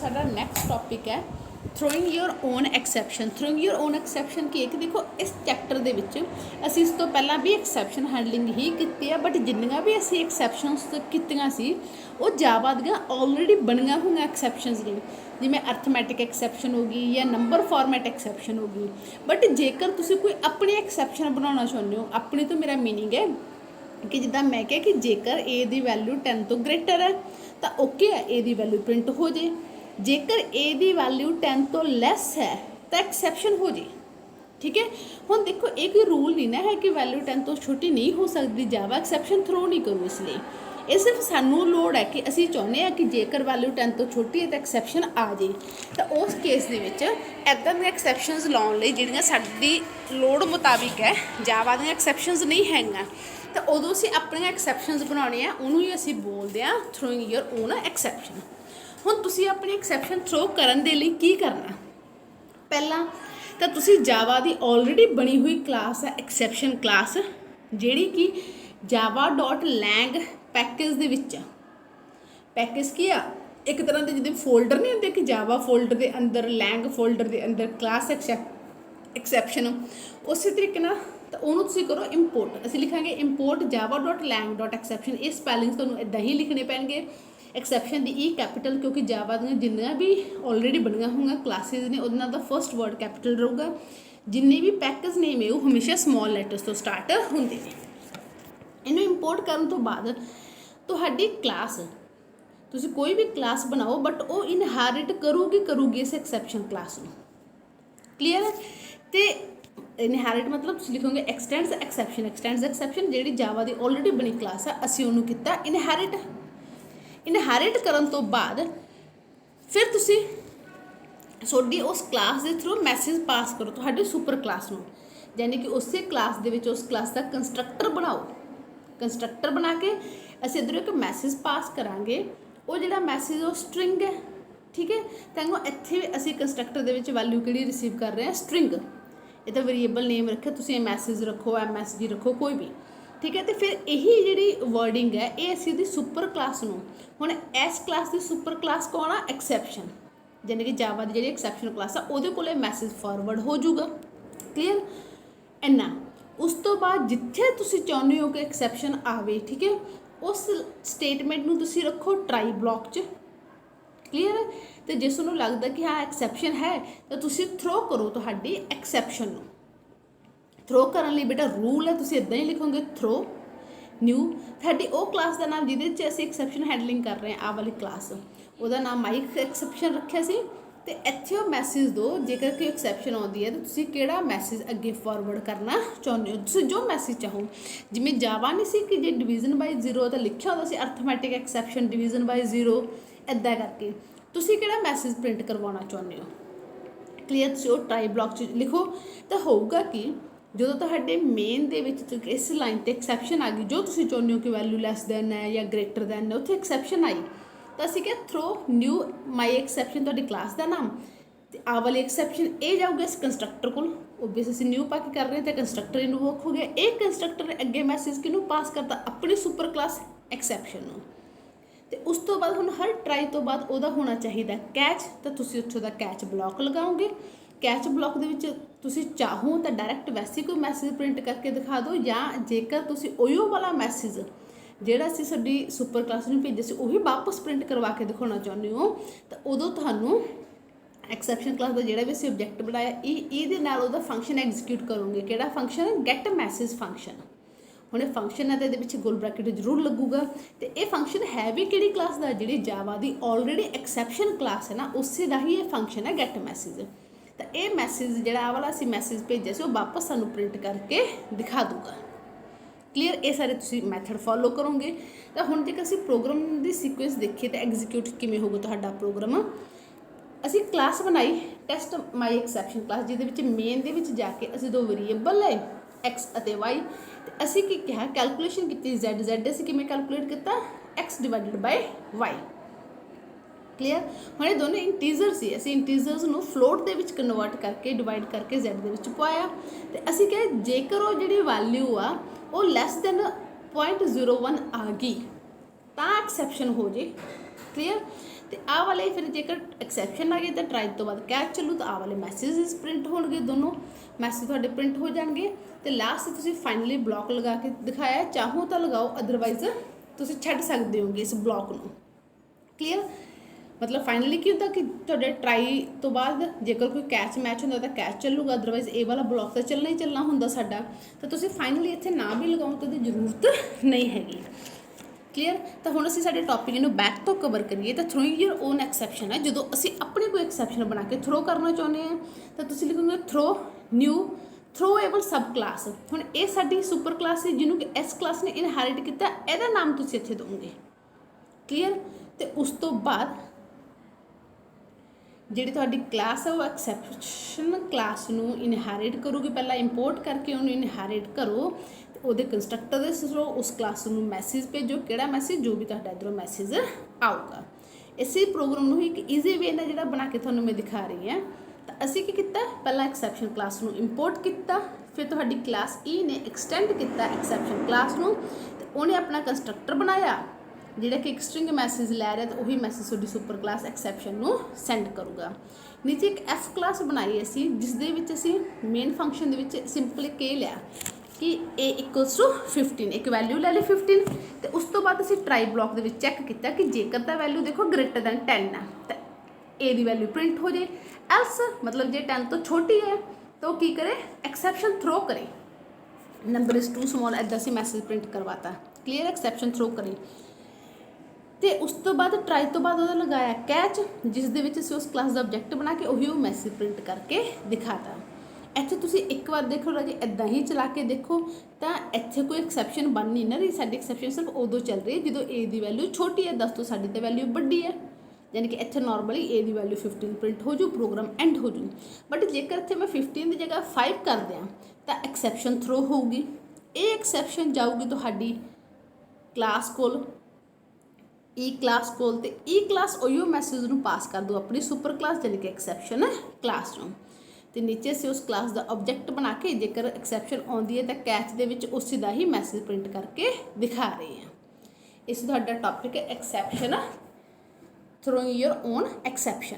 साडा next topic है throwing your own exception. Throwing your own exception की है कि देखो इस चैप्टर दे विच असीं इस तो पहला भी एक्सैप्शन हैंडलिंग ही कीती है, बट जिन्नियां भी असीं एक्सैप्शनस कीतियां सी वो जावा दियां ऑलरेडी बनियां होईयां एक्सैप्शनस ने, जिवें अर्थमैटिक एक्सैप्शन हो गई या नंबर फॉर्मैट एक्सैप्शन हो गई। बट जेकर तुसीं कोई अपनी एक्सैप्शन बनाउणा चाहुंदे हो, अपनी तो मेरा मीनिंग है कि जिद्दां मैं कहा कि जेकर ए दी वैल्यू 10 तो ग्रेटर है तो ओके है, ए दी वैल्यू प्रिंट हो जाए। जेकर ए दी वैल्यू 10 तो लैस है तो एक्सैप्शन हो जाए। ठीक है, हुण देखो एक रूल नहीं ना है कि वैल्यू 10 तो छोटी नहीं हो सकती, जावा एक्सैप्शन थ्रो नहीं करूँ। इसलिए ये सिर्फ सानू लोड़ है कि असीं चाहुंदे हां कि जेकर वैल्यू 10 तो छोटी है तो एक्सैप्शन आ जाए। तो उस केस दे विच इदां दी एक्सैप्शनस लाउण लई जिहड़ियां साडी लोड़ मुताबिक है, जावा दी एक्सैप्शनस नहीं हैगियां, तो उदों असीं अपणियां एक्सैप्शनस बनाउणे आ, उहनूं ही असीं बोलदे आ थ्रोइंग योर ओन एक्सैप्शन। हुण तुसीं अपनी एक्सैप्शन थ्रो करन दे लई की करना, पहला तो तुसीं जावा दी ऑलरेडी बनी हुई क्लास है एक्सैप्शन क्लास, जिहड़ी कि java.lang पैकेज दे विच आ। पैकेज की आ एक तरह के जिद्दां फोल्डर नहीं होंदे कि जावा फोल्डर के अंदर लैंग फोल्डर के अंदर क्लास एक्सैप्शन, उस तरीके नाल तो उहनूं तुसीं करो इंपोर्ट। असीं लिखांगे इंपोर्ट java.lang.exception। ये स्पैलिंग्स तुहानूं इदां ही लिखने पैणगे। एक्सैप्शन दी ई कैपिटल, क्योंकि जावा दी जिन्नियां भी ऑलरेडी बनियां होईयां क्लासिस ने उन्हां दा फर्स्ट वर्ड कैपिटल रहूगा। जिन्ने भी पैकेज नेम है वो हमेशा स्मॉल लैटर्स तो स्टार्ट होंदे ने। इन्हूं इंपोर्ट करन तो बाद तुहाडी क्लास, तुसीं कोई भी क्लास बनाओ बट वो इनहैरिट करूगी इस एक्सैप्शन क्लास नूं। क्लीयर है? तो इनहैरिट मतलब तुसीं लिखोगे एक्सटेंड्स एक्सैप्शन जिहड़ी जावा दी ऑलरेडी बनी क्लास है, असीं उहनूं कीता इनहैरिट करन तो बाद फिर तुसीं सोडी उस क्लास के थ्रू मैसेज पास करो तुहाडी सुपर क्लास नूं, यानी कि उस क्लास दे विच उस क्लास का कंस्ट्रक्टर बनाओ। कंस्ट्रक्टर बना के असीं इधरों एक मैसेज पास करांगे, वो जिहड़ा मैसेज वो स्ट्रिंग है। ठीक है, तो इत्थे असीं कंस्ट्रक्टर दे विच वैल्यू किहड़ी रिसीव कर रहे हैं, स्ट्रिंग। ये तो वेरीएबल नेम रखे, तुसीं मैसेज रखो, MSG रखो, कोई भी। ठीक है, तो फिर यही जिहड़ी वर्डिंग है ये असीं दी सुपर क्लास नूं, हुण इस क्लास की सुपर क्लास कौन आ, एक्सैप्शन, यानी कि जावा की जिहड़ी एक्सैप्शन क्लास आ उहदे कोले मैसेज फॉरवर्ड हो जाऊगा। क्लीयर इन्ना। उस तो बाद जिथे तुसीं चाहुंदे हो कि एक्सैप्शन आवे, ठीक है, उस स्टेटमेंट नूं तुसीं रखो ट्राई ब्लॉक च। क्लीयर है? तो जिस नूं लगदा कि हाँ एक्सैप्शन है तो तुसीं थ्रो करो तुहाडी एक्सैप्शन नूं। थ्रो करन लई बेटा रूल है, तुसीं इदां ही लिखोगे थ्रो न्यू, साडी वो क्लास का नाम जिहदे च असीं एक्सैप्शन हैंडलिंग कर रहे हैं, आ वाली क्लास उहदा नाम माई एक्सैप्शन रखिया सी। तो इत्थे वो मैसेज दो जेकर कोई एक्सैप्शन आउंदी है तो तुसीं किहड़ा मैसेज अगे फॉरवर्ड करना चाहुंदे हो, तुसीं जो मैसेज चाहो। जिवें जावा नहीं सी कि जे डिवीजन बाय 0 तो लिखिया होंदा सी अर्थमैटिक एक्सैप्शन डिवीजन बाय 0, इदां करके तुसीं किहड़ा मैसेज प्रिंट करवाउणा चाहुंदे हो। क्लीयर, तुसीं वो ट्राई ब्लॉक च लिखो तो होऊगा कि जो तुहाडे मेन दे विच इस लाइन ते एक्सैप्शन आ गई, जो तुसीं चाहुंदे हो कि वैल्यू लैस दैन है या ग्रेटर दैन है, उत्थे एक्सैप्शन आई तो असीं क्या थ्रो न्यू माई एक्सैप्शन तुहाडी क्लास का नाम, ते आ वाली एक्सैप्शन ये जाऊगा इस कंस्ट्रक्टर कोल, ओबीएस असीं न्यू पा के कर रहे हैं तो कंस्ट्रक्टर इन्वोक हो गया। एक कंस्ट्रक्टर ने अगे मैसेज किनूं पास करता, अपनी सुपर क्लास एक्सैप्शन नूं। ते उस तो बाद हुण हर ट्राई तो बाद उहदा होना चाहिए कैच, तो तुसीं उत्थों दा कैच ब्लॉक लगाओगे। कैच ब्लॉक दे विच तुसीं चाहो तो डायरैक्ट वैसे कोई मैसेज प्रिंट करके दिखा दो, या जेकर तुसीं उहिओ वाला मैसेज जिहड़ा असीं साडी सुपर क्लास नूं भेजिआ सी उही वापस प्रिंट करवा के दिखाउणा चाहुंदे हो, तो उदों तुहानूं एक्सैप्शन क्लास का जिहड़ा भी असीं ऑब्जैक्ट बनाया इहदे नाल उहदा फंक्शन एग्जीक्यूट करोगे। किहड़ा फंक्शन, गेट मैसेज फंक्शन। हुण ये फंक्शन है तो ये गोल ब्रैकेट जरूर लगूगा। तो ये फंक्शन है भी किहड़ी क्लास का, जिहड़ी जावा की ऑलरेडी एक्सैप्शन क्लास है ना, उसी का ही ये फंक्शन है गेट मैसेज। तो ये मैसेज जिहड़ा वाला असीं मैसेज भेजिआ सी वो वापस सानूं प्रिंट करके दिखा दूगा। क्लीयर, ये सारे तुसीं मैथड फॉलो करोगे। तो हुण जेकर असीं प्रोग्राम की सीक्वेंस देखिए तो एग्जीक्यूट किवें होगा तुहाडा प्रोग्राम। असीं क्लास बनाई टेस्ट माई एक्सैप्शन क्लास, जिहदे विच मेन दे विच जाके असीं दो वेरीएबल लए एक्स अते वाई, ते असीं की कहा कैलकुलेशन कीती Z असीं किवें कैलकुलेट किया x divided by y। Clear, हुण ये दोनों इंटीजर सी, असीं इंटीजर्स नूं फ्लोट दे विच कन्वर्ट करके डिवाइड करके Z दे विच पाया। ते असीं कहा जेकर वो जिहड़ी वैल्यू आ वो लैस दैन 0.01 आ गई तां एक्सैप्शन हो जे। क्लीयर, ਤੇ ਆਹ ਵਾਲੇ ਫਿਰ ਜੇਕਰ ਐਕਸੈਪਸ਼ਨ ਆ ਗਏ ਤਾਂ ਟਰਾਈ ਤੋਂ ਬਾਅਦ ਕੈਚ ਚੱਲੂ ਤਾਂ ਆਹ ਵਾਲੇ ਮੈਸੇजेस ਪ੍ਰਿੰਟ ਹੋਣਗੇ, ਦੋਨੋਂ ਮੈਸੇਜ ਤੁਹਾਡੇ ਪ੍ਰਿੰਟ ਹੋ ਜਾਣਗੇ। ਤੇ ਲਾਸਟ ਤੁਸੀਂ ਫਾਈਨਲੀ ਬਲੌਕ ਲਗਾ ਕੇ ਦਿਖਾਇਆ, ਚਾਹੋ ਤਾਂ ਲਗਾਓ, ਅਦਰਵਾਈਜ਼ ਤੁਸੀਂ ਛੱਡ ਸਕਦੇ ਹੋਗੇ ਇਸ ਬਲੌਕ ਨੂੰ। ਕਲੀਅਰ? ਮਤਲਬ ਫਾਈਨਲੀ ਕੀ ਹੁੰਦਾ ਕਿ ਤੁਹਾਡੇ ਟਰਾਈ ਤੋਂ ਬਾਅਦ ਜੇਕਰ ਕੋਈ ਕੈਚ ਮੈਚ ਹੁੰਦਾ ਤਾਂ ਕੈਚ ਚੱਲੂਗਾ, ਅਦਰਵਾਈਜ਼ ਇਹ ਵਾਲਾ ਬਲੌਕ ਤਾਂ ਚੱਲਣਾ ਹੀ ਚੱਲਣਾ ਹੁੰਦਾ ਸਾਡਾ। ਤਾਂ ਤੁਸੀਂ ਫਾਈਨਲੀ ਇੱਥੇ ਨਾ ਵੀ ਲਗਾਓ ਤਾਂ ਇਹਦੀ ਜ਼ਰੂਰਤ ਨਹੀਂ ਹੈਗੀ। ਕਲੀਅਰ? ਤਾਂ ਹੁਣ ਅਸੀਂ ਸਾਡੇ ਟੌਪਿਕ ਨੂੰ ਬੈਕ ਤੋਂ ਕਵਰ ਕਰੀਏ ਤਾਂ ਥਰੋ ਯੂਰ ਓਨ ਐਕਸੈਪਸ਼ਨ ਹੈ। ਜਦੋਂ ਅਸੀਂ ਆਪਣੇ ਕੋਈ ਐਕਸੈਪਸ਼ਨ ਬਣਾ ਕੇ ਥਰੋ ਕਰਨਾ ਚਾਹੁੰਦੇ ਹਾਂ ਤਾਂ ਤੁਸੀਂ ਲਿਖੋਗੇ ਥਰੋ ਨਿਊ ਥਰੋਏਬਲ ਸਬ ਕਲਾਸ। ਹੁਣ ਇਹ ਸਾਡੀ ਸੁਪਰ ਕਲਾਸ ਹੈ ਜਿਹਨੂੰ ਕਿ ਇਸ ਕਲਾਸ ਨੇ ਇਨਹੈਰਿਟ ਕੀਤਾ, ਇਹਦਾ ਨਾਮ ਤੁਸੀਂ ਇੱਥੇ ਦਿਓਗੇ। ਕਲੀਅਰ? ਤੇ ਉਸ ਤੋਂ ਬਾਅਦ ਜਿਹੜੀ ਤੁਹਾਡੀ ਕਲਾਸ ਹੈ ਉਹ ਐਕਸੈਪਸ਼ਨ ਕਲਾਸ ਨੂੰ ਇਨਹੈਰਿਟ ਕਰੂਗੀ। ਪਹਿਲਾਂ ਇੰਪੋਰਟ ਕਰਕੇ ਉਹਨੂੰ ਇਨਹੈਰਿਟ ਕਰੋ ਤੇ ਉਹਦੇ ਕੰਸਟਰਕਟਰ ਦੇ ਥਰੂ ਉਸ ਕਲਾਸ ਨੂੰ ਮੈਸੇਜ ਭੇਜੋ। ਕਿਹੜਾ ਮੈਸੇਜ? ਜੋ ਵੀ ਤੁਹਾਡਾ ਇੱਧਰੋਂ ਮੈਸੇਜ ਆਊਗਾ। ਇਸੇ ਪ੍ਰੋਗਰਾਮ ਨੂੰ ਇੱਕ ਈਜ਼ੀ ਵੇ ਨਾਲ ਜਿਹੜਾ ਬਣਾ ਕੇ ਤੁਹਾਨੂੰ ਮੈਂ ਦਿਖਾ ਰਹੀ ਹਾਂ। ਤਾਂ ਅਸੀਂ ਕੀ ਕੀਤਾ, ਪਹਿਲਾਂ ਐਕਸੈਪਸ਼ਨ ਕਲਾਸ ਨੂੰ ਇੰਪੋਰਟ ਕੀਤਾ, ਫਿਰ ਤੁਹਾਡੀ ਕਲਾਸ ਈ ਨੇ ਐਕਸਟੈਂਡ ਕੀਤਾ ਐਕਸੈਪਸ਼ਨ ਕਲਾਸ ਨੂੰ ਤੇ ਉਹਨੇ ਆਪਣਾ ਕੰਸਟਰਕਟਰ ਬਣਾਇਆ ਜਿਹੜਾ ਕਿ ਇੱਕ ਸਟ੍ਰਿੰਗ ਮੈਸੇਜ ਲੈ ਰਿਹਾ, ਤਾਂ ਉਹੀ ਮੈਸੇਜ ਤੁਹਾਡੀ ਸੁਪਰ ਕਲਾਸ ਐਕਸੈਪਸ਼ਨ ਨੂੰ ਸੈਂਡ ਕਰੂਗਾ। ਨੀਚੇ ਇੱਕ ਐਫ ਕਲਾਸ ਬਣਾਈ ਅਸੀਂ ਜਿਸ ਦੇ ਵਿੱਚ ਅਸੀਂ ਮੇਨ ਫੰਕਸ਼ਨ ਦੇ ਵਿੱਚ ਸਿੰਪਲੀ ਕੇ ਲਿਆ ਕਿ a = 15, ਇੱਕ ਵੈਲਿਊ ਲੈ ਲਈ 15 ਤੇ ਉਸ ਤੋਂ ਬਾਅਦ ਅਸੀਂ ਟਰਾਈ ਬਲੌਕ ਦੇ ਵਿੱਚ ਚੈੱਕ ਕੀਤਾ ਕਿ ਜੇਕਰ ਤਾਂ ਵੈਲਿਊ ਦੇਖੋ ਗ੍ਰੇਟਰ ਦੈਨ 10 ਹੈ ਤਾਂ a ਦੀ ਵੈਲਿਊ ਪ੍ਰਿੰਟ ਹੋ ਜੇ, ਐਲਸ ਮਤਲਬ ਜੇ 10 ਤੋਂ ਛੋਟੀ ਹੈ ਤਾਂ ਉਹ ਕੀ ਕਰੇ, ਐਕਸੈਪਸ਼ਨ ਥਰੋ ਕਰੇ, ਨੰਬਰ ਇਜ਼ ਟੂ ਸਮੋਲ, ਇੱਦਾਂ ਅਸੀਂ ਮੈਸੇਜ ਪ੍ਰਿੰਟ ਕਰਵਾਤਾ। ਕਲੀਅਰ? ਐਕਸੈਪਸ਼ਨ ਥਰੋ ਕਰੇ। ਤੇ ਉਸ ਤੋਂ ਬਾਅਦ ਟਰਾਈ ਤੋਂ ਬਾਅਦ ਉਹਦਾ ਲਗਾਇਆ ਕੈਚ ਜਿਸ ਦੇ ਵਿੱਚ ਅਸੀਂ ਉਸ ਕਲਾਸ ਦਾ ਆਬਜੈਕਟ ਬਣਾ ਕੇ ਉਹੀ ਉਹ ਮੈਸੇਜ ਪ੍ਰਿੰਟ ਕਰਕੇ ਦਿਖਾਤਾ। ਇੱਥੇ ਤੁਸੀਂ ਇੱਕ ਵਾਰ ਦੇਖੋ ਰਾਜੇ, ਇੱਦਾਂ ਹੀ ਚਲਾ ਕੇ ਦੇਖੋ ਤਾਂ ਇੱਥੇ ਕੋਈ ਐਕਸੈਪਸ਼ਨ ਬਣ ਨਹੀਂ ਨਾ ਰਹੀ। ਸਾਡੀ ਐਕਸੈਪਸ਼ਨ ਸਿਰਫ ਉਦੋਂ ਚੱਲ ਰਹੀ ਹੈ ਜਦੋਂ a ਦੀ ਵੈਲਿਊ ਛੋਟੀ ਹੈ 10 ਤੋਂ, ਸਾਡੀ ਤਾਂ ਵੈਲਿਊ ਵੱਡੀ ਹੈ, ਯਾਨੀ ਕਿ ਇੱਥੇ normally a the value 15 print ਹੋ ਜੂ, ਪ੍ਰੋਗਰਾਮ ਐਂਡ ਹੋ ਜੂ। ਬਟ ਜੇਕਰ ਇੱਥੇ ਮੈਂ 15 ਦੀ ਜਗ੍ਹਾ 5 ਕਰ ਦਿਆਂ ਤਾਂ ਐਕਸੈਪਸ਼ਨ ਥਰੋ ਹੋਊਗੀ। ਇਹ ਐਕਸੈਪਸ਼ਨ ਜਾਊਗੀ ਤੁਹਾਡੀ ਕਲਾਸ ਕੋਲ, ਈ ਕਲਾਸ ਕੋਲ, ਤੇ ਈ ਕਲਾਸ ਉਹੀਓ ਮੈਸੇਜ ਨੂੰ ਪਾਸ ਕਰ ਦਿਓ ਆਪਣੀ ਸੁਪਰ ਕਲਾਸ ਯਾਨੀ ਕਿ ਐਕਸੈਪਸ਼ਨ ਕਲਾਸ ਨੂੰ। ਤੇ ਨੀਚੇ ਅਸੀਂ ਉਸ ਕਲਾਸ ਦਾ ਆਬਜੈਕਟ ਬਣਾ ਕੇ ਜੇਕਰ ਐਕਸੈਪਸ਼ਨ ਆਉਂਦੀ ਹੈ ਤਾਂ ਕੈਚ ਦੇ ਵਿੱਚ ਉਸੇ ਦਾ ਹੀ ਮੈਸੇਜ ਪ੍ਰਿੰਟ ਕਰਕੇ ਦਿਖਾ ਰਹੇ ਹਾਂ। ਇਸ ਤੁਹਾਡਾ ਟੌਪਿਕ ਹੈ exception, throwing your own exception.